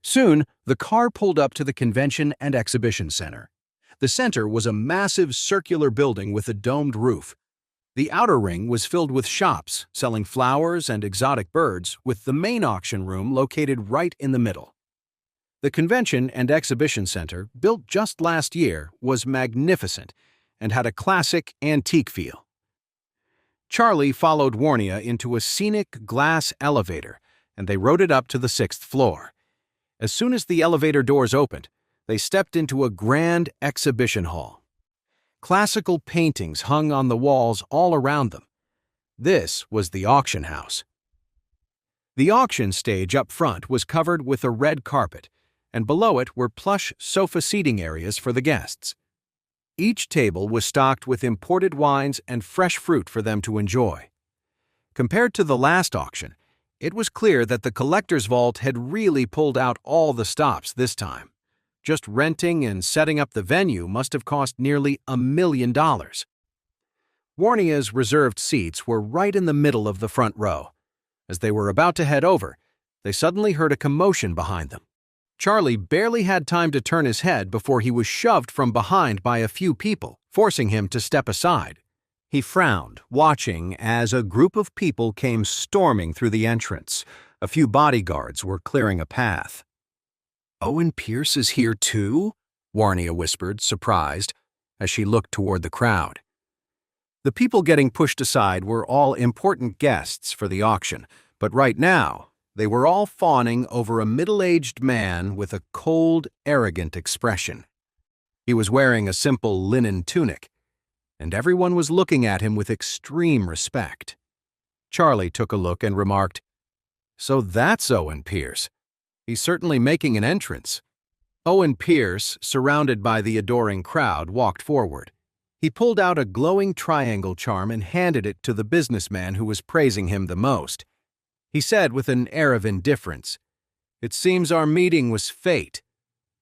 Soon, the car pulled up to the Convention and Exhibition Center. The center was a massive circular building with a domed roof. The outer ring was filled with shops selling flowers and exotic birds, with the main auction room located right in the middle. The Convention and Exhibition Center, built just last year, was magnificent and had a classic, antique feel. Charlie followed Warnia into a scenic glass elevator, and they rode it up to the 6th floor. As soon as the elevator doors opened, they stepped into a grand exhibition hall. Classical paintings hung on the walls all around them. This was the auction house. The auction stage up front was covered with a red carpet, and below it were plush sofa seating areas for the guests. Each table was stocked with imported wines and fresh fruit for them to enjoy. Compared to the last auction, it was clear that the collector's vault had really pulled out all the stops this time. Just renting and setting up the venue must have cost nearly $1 million. Warnia's reserved seats were right in the middle of the front row. As they were about to head over, they suddenly heard a commotion behind them. Charlie barely had time to turn his head before he was shoved from behind by a few people, forcing him to step aside. He frowned, watching as a group of people came storming through the entrance. A few bodyguards were clearing a path. "Owen Pierce is here too?" Warnia whispered, surprised, as she looked toward the crowd. The people getting pushed aside were all important guests for the auction, but right now, they were all fawning over a middle-aged man with a cold, arrogant expression. He was wearing a simple linen tunic, and everyone was looking at him with extreme respect. Charlie took a look and remarked, "So that's Owen Pierce. He's certainly making an entrance." Owen Pierce, surrounded by the adoring crowd, walked forward. He pulled out a glowing triangle charm and handed it to the businessman who was praising him the most. He said with an air of indifference, "It seems our meeting was fate.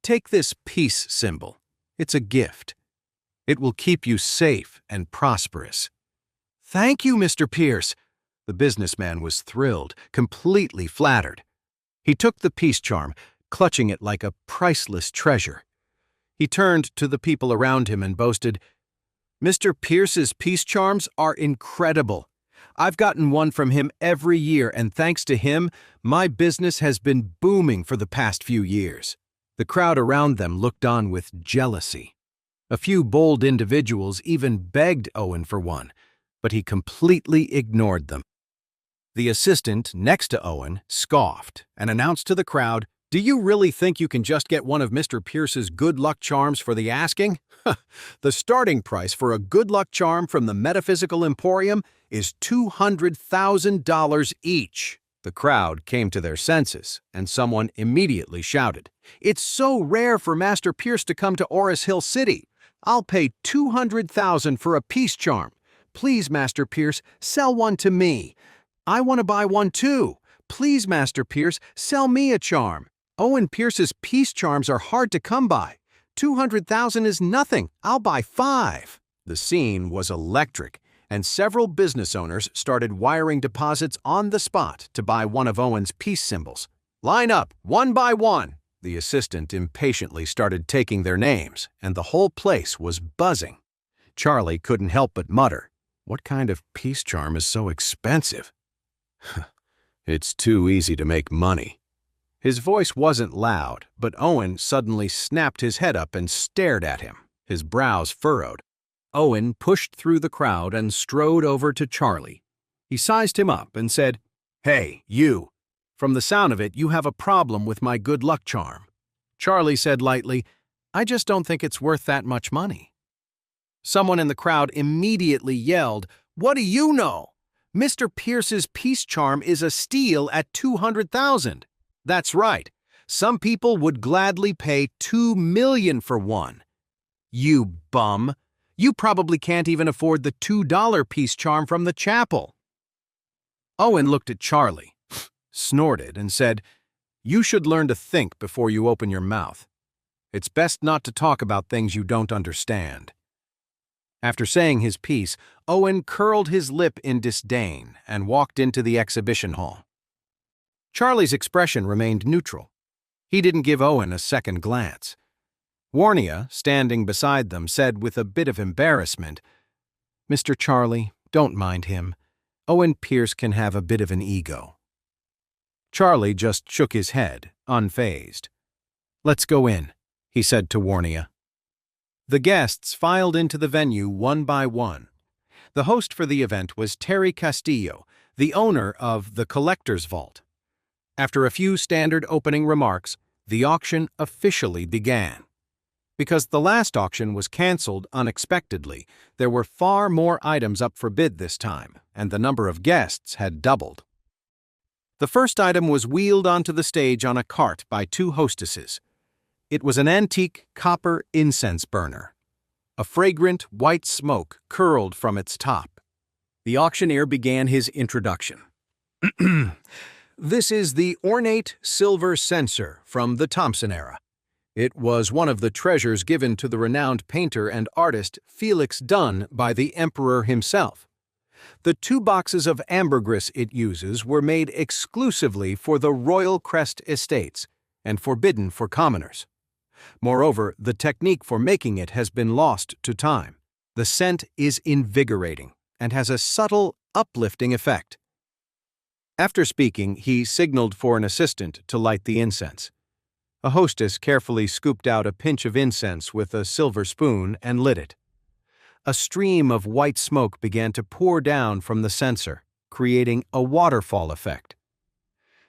Take this peace symbol. It's a gift. It will keep you safe and prosperous." "Thank you, Mr. Pierce." The businessman was thrilled, completely flattered. He took the peace charm, clutching it like a priceless treasure. He turned to the people around him and boasted, "Mr. Pierce's peace charms are incredible. I've gotten one from him every year, and thanks to him, my business has been booming for the past few years." The crowd around them looked on with jealousy. A few bold individuals even begged Owen for one, but he completely ignored them. The assistant next to Owen scoffed and announced to the crowd, "Do you really think you can just get one of Mr. Pierce's good luck charms for the asking? The starting price for a good luck charm from the Metaphysical Emporium is $200,000 each." The crowd came to their senses, and someone immediately shouted, "It's so rare for Master Pierce to come to Oris Hill City. I'll pay $200,000 for a peace charm. Please, Master Pierce, sell one to me. I want to buy one too. Please, Master Pierce, sell me a charm. Owen Pierce's peace charms are hard to come by. $200,000 is nothing. I'll buy 5. The scene was electric, and several business owners started wiring deposits on the spot to buy one of Owen's peace symbols. "Line up, one by one." The assistant impatiently started taking their names, and the whole place was buzzing. Charlie couldn't help but mutter, "What kind of peace charm is so expensive?" "It's too easy to make money." His voice wasn't loud, but Owen suddenly snapped his head up and stared at him, his brows furrowed. Owen pushed through the crowd and strode over to Charlie. He sized him up and said, "Hey, you. From the sound of it, you have a problem with my good luck charm." Charlie said lightly, "I just don't think it's worth that much money." Someone in the crowd immediately yelled, "What do you know? Mr. Pierce's peace charm is a steal at $200,000. That's right. Some people would gladly pay $2 million for one. You bum. You probably can't even afford the $2 peace charm from the chapel." Owen looked at Charlie, snorted, and said, "You should learn to think before you open your mouth. It's best not to talk about things you don't understand." After saying his piece, Owen curled his lip in disdain and walked into the exhibition hall. Charlie's expression remained neutral. He didn't give Owen a second glance. Warnia, standing beside them, said with a bit of embarrassment, "Mr. Charlie, don't mind him. Owen Pierce can have a bit of an ego." Charlie just shook his head, unfazed. "Let's go in," he said to Warnia. The guests filed into the venue one by one. The host for the event was Terry Castillo, the owner of the Collector's Vault. After a few standard opening remarks, the auction officially began. Because the last auction was canceled unexpectedly, there were far more items up for bid this time, and the number of guests had doubled. The first item was wheeled onto the stage on a cart by two hostesses. It was an antique copper incense burner. A fragrant white smoke curled from its top. The auctioneer began his introduction. "This is the ornate silver censer from the Thompson era. It was one of the treasures given to the renowned painter and artist Felix Dunn by the emperor himself. The 2 boxes of ambergris it uses were made exclusively for the royal crest estates and forbidden for commoners. Moreover, the technique for making it has been lost to time. The scent is invigorating and has a subtle, uplifting effect." After speaking, he signaled for an assistant to light the incense. A hostess carefully scooped out a pinch of incense with a silver spoon and lit it. A stream of white smoke began to pour down from the censer, creating a waterfall effect.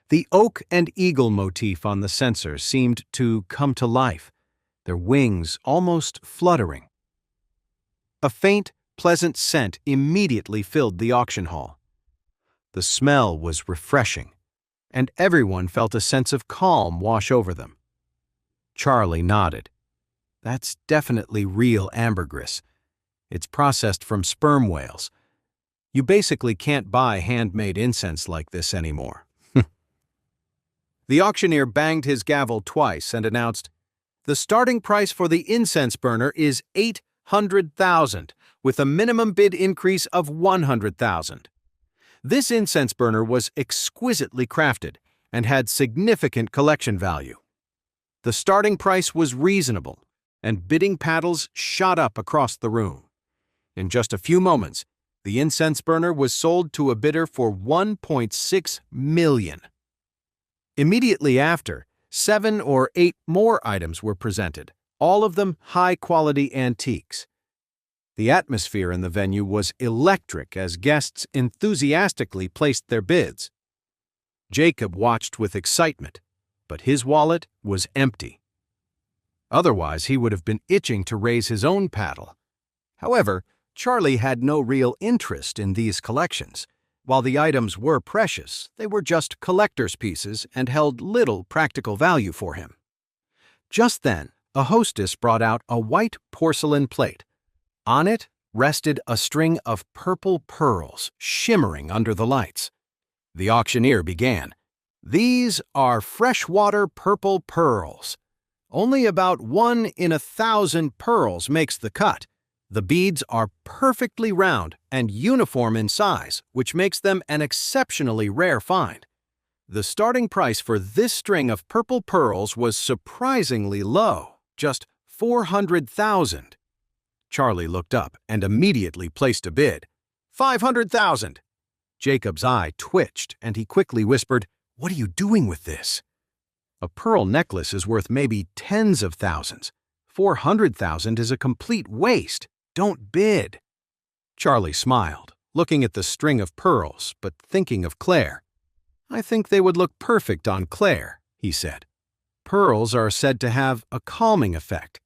The oak and eagle motif on the censer seemed to come to life, their wings almost fluttering. A faint, pleasant scent immediately filled the auction hall. The smell was refreshing, and everyone felt a sense of calm wash over them. Charlie nodded. "That's definitely real ambergris. It's processed from sperm whales. You basically can't buy handmade incense like this anymore." The auctioneer banged his gavel twice and announced, "The starting price for the incense burner is $800,000, with a minimum bid increase of $100,000. This incense burner was exquisitely crafted and had significant collection value. The starting price was reasonable, and bidding paddles shot up across the room. In just a few moments, the incense burner was sold to a bidder for $1.6 million. Immediately after, 7 or 8 more items were presented, all of them high-quality antiques. The atmosphere in the venue was electric as guests enthusiastically placed their bids. Jacob watched with excitement, but his wallet was empty. Otherwise, he would have been itching to raise his own paddle. However, Charlie had no real interest in these collections. While the items were precious, they were just collector's pieces and held little practical value for him. Just then, a hostess brought out a white porcelain plate. On it rested a string of purple pearls shimmering under the lights. The auctioneer began. "These are freshwater purple pearls. Only about 1 in 1,000 pearls makes the cut. The beads are perfectly round and uniform in size, which makes them an exceptionally rare find. The starting price for this string of purple pearls was surprisingly low, just $400,000. Charlie looked up and immediately placed a bid. $500,000. Jacob's eye twitched, and he quickly whispered, "What are you doing with this?" "A pearl necklace is worth maybe tens of thousands. $400,000 is a complete waste. Don't bid." Charlie smiled, looking at the string of pearls, but thinking of Claire. "I think they would look perfect on Claire," he said. "Pearls are said to have a calming effect.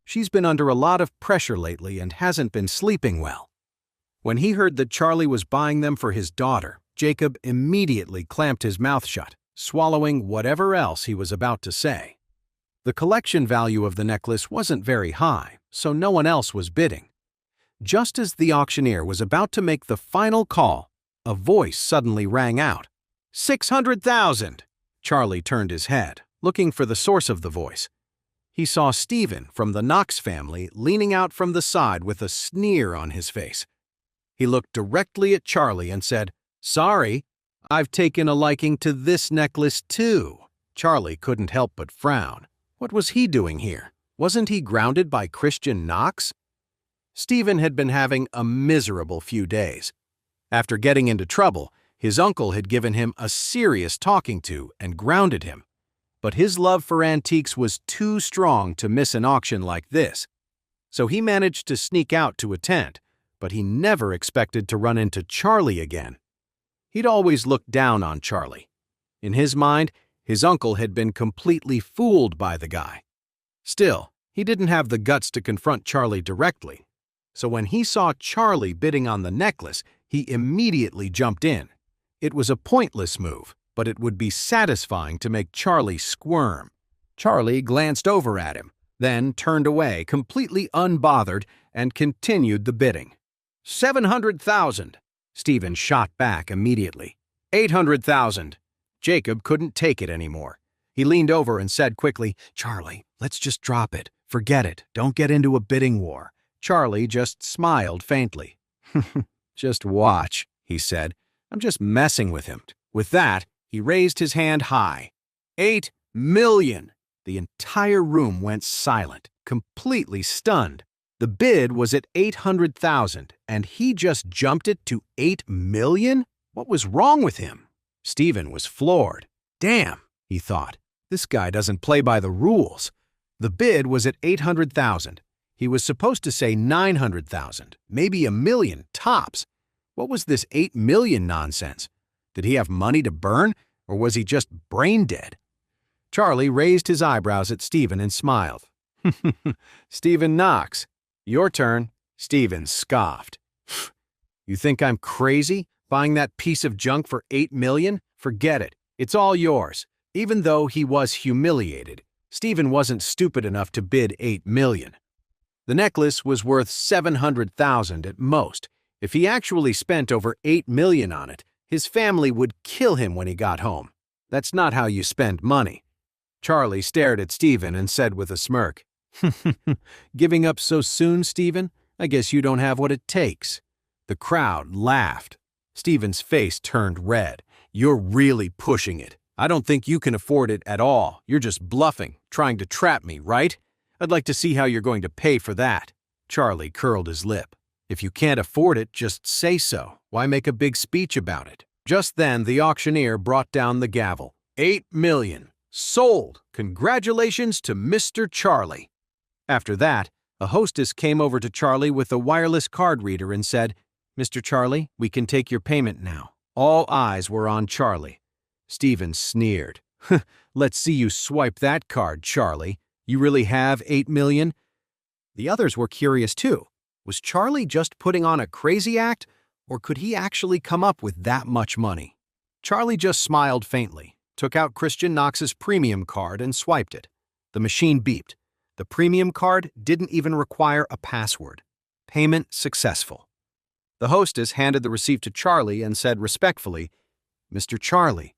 She's been under a lot of pressure lately and hasn't been sleeping well." When he heard that Charlie was buying them for his daughter, Jacob immediately clamped his mouth shut, swallowing whatever else he was about to say. The collection value of the necklace wasn't very high, so no one else was bidding. Just as the auctioneer was about to make the final call, a voice suddenly rang out. $600,000! Charlie turned his head, looking for the source of the voice. He saw Stephen from the Knox family leaning out from the side with a sneer on his face. He looked directly at Charlie and said, "Sorry, I've taken a liking to this necklace too." Charlie couldn't help but frown. What was he doing here? Wasn't he grounded by Christian Knox? Stephen had been having a miserable few days. After getting into trouble, his uncle had given him a serious talking to and grounded him. But his love for antiques was too strong to miss an auction like this. So he managed to sneak out to attend, but he never expected to run into Charlie again. He'd always looked down on Charlie. In his mind, his uncle had been completely fooled by the guy. Still, he didn't have the guts to confront Charlie directly. So when he saw Charlie bidding on the necklace, he immediately jumped in. It was a pointless move, but it would be satisfying to make Charlie squirm. Charlie glanced over at him, then turned away, completely unbothered, and continued the bidding. 700,000. Stephen shot back immediately. 800,000. Jacob couldn't take it anymore. He leaned over and said quickly, "Charlie, let's just drop it. Forget it. Don't get into a bidding war." Charlie just smiled faintly. "Just watch," he said. "I'm just messing with him." With that, he raised his hand high. 8 million! The entire room went silent, completely stunned. The bid was at 800,000, and he just jumped it to 8 million? What was wrong with him? Stephen was floored. Damn, he thought. This guy doesn't play by the rules. The bid was at 800,000. He was supposed to say 900,000, maybe a million, tops. What was this 8 million nonsense? Did he have money to burn, or was he just brain dead? Charlie raised his eyebrows at Stephen and smiled. "Stephen Knox, your turn." Stephen scoffed. "You think I'm crazy, buying that piece of junk for 8 million? Forget it. It's all yours." Even though he was humiliated, Stephen wasn't stupid enough to bid 8 million. The necklace was worth 700,000 at most. If he actually spent over 8 million on it, his family would kill him when he got home. That's not how you spend money. Charlie stared at Stephen and said with a smirk, "Giving up so soon, Stephen? I guess you don't have what it takes." The crowd laughed. Stephen's face turned red. "You're really pushing it. I don't think you can afford it at all. You're just bluffing, trying to trap me, right? I'd like to see how you're going to pay for that." Charlie curled his lip. "If you can't afford it, just say so. Why make a big speech about it?" Just then, the auctioneer brought down the gavel. 8 million. Sold! Congratulations to Mr. Charlie. After that, a hostess came over to Charlie with a wireless card reader and said, "Mr. Charlie, we can take your payment now." All eyes were on Charlie. Stephen sneered. "Let's see you swipe that card, Charlie. You really have 8 million?" The others were curious too. Was Charlie just putting on a crazy act, or could he actually come up with that much money? Charlie just smiled faintly, took out Christian Knox's premium card and swiped it. The machine beeped. The premium card didn't even require a password. Payment successful. The hostess handed the receipt to Charlie and said respectfully, "Mr. Charlie,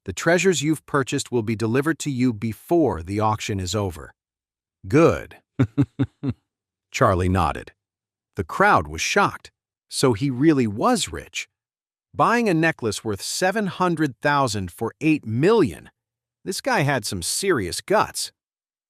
the treasures you've purchased will be delivered to you before the auction is over." "Good." Charlie nodded. The crowd was shocked. So he really was rich. Buying a necklace worth 700,000 for 8 million. This guy had some serious guts.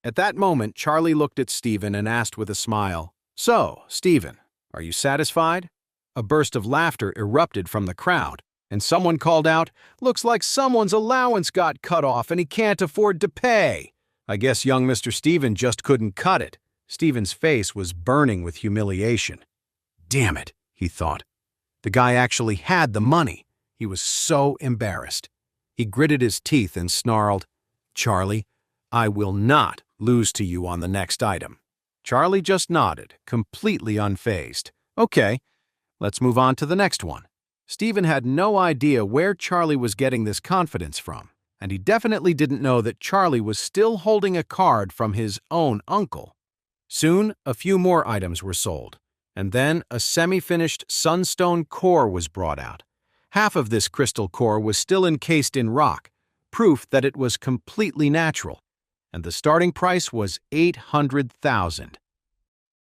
At that moment, Charlie looked at Stephen and asked with a smile, "So, Stephen, are you satisfied?" A burst of laughter erupted from the crowd, and someone called out, "Looks like someone's allowance got cut off and he can't afford to pay." I guess young Mr. Stephen just couldn't cut it. Stephen's face was burning with humiliation. Damn it, he thought. The guy actually had the money. He was so embarrassed. He gritted his teeth and snarled, "Charlie, I will not lose to you on the next item." Charlie just nodded, completely unfazed. "Okay, let's move on to the next one." Stephen had no idea where Charlie was getting this confidence from, and he definitely didn't know that Charlie was still holding a card from his own uncle. Soon, a few more items were sold, and then a semi-finished sunstone core was brought out. Half of this crystal core was still encased in rock, proof that it was completely natural, and the starting price was 800,000.